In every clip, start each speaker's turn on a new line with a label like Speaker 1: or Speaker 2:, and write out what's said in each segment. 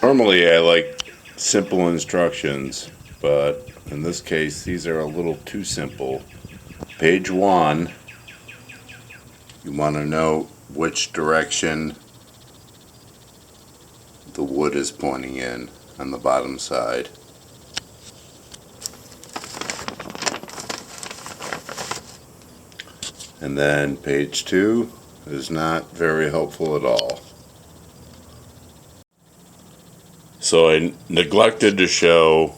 Speaker 1: Normally I like simple instructions, but in this case these are a little too simple. Page 1, you want to know which direction the wood is pointing in on the bottom side. And then page 2 is not very helpful at all. So I neglected to show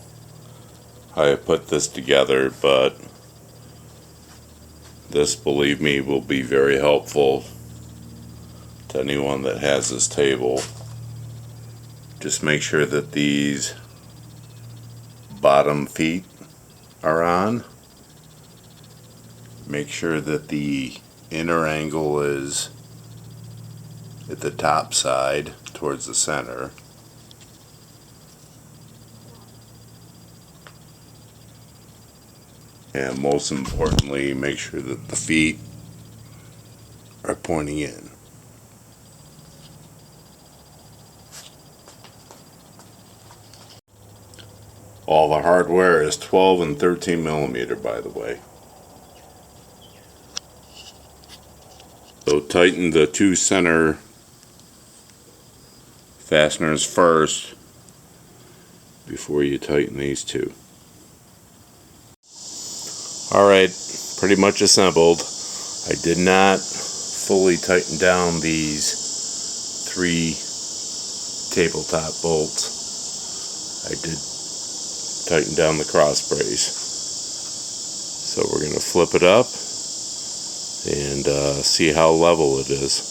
Speaker 1: how I put this together, but this, believe me, will be very helpful to anyone that has this table. Just make sure that these bottom feet are on. Make sure that the inner angle is at the top side towards the center. And most importantly, make sure that the feet are pointing in. All the hardware is 12 and 13 millimeter, by the way. So tighten the 2 center fasteners first before you tighten these 2. Alright, pretty much assembled. I did not fully tighten down these 3 tabletop bolts. I did tighten down the cross brace. So we're going to flip it up and see how level it is.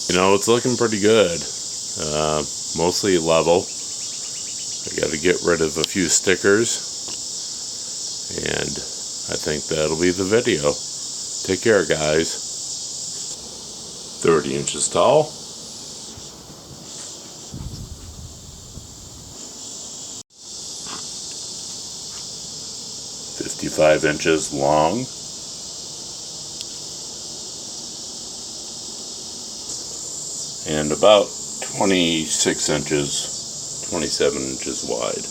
Speaker 1: You know, it's looking pretty good. Mostly level. I got to get rid of a few stickers, and I think that'll be the video. Take care, guys. 30 inches tall. 55 inches long. And about 26 inches, 27 inches wide.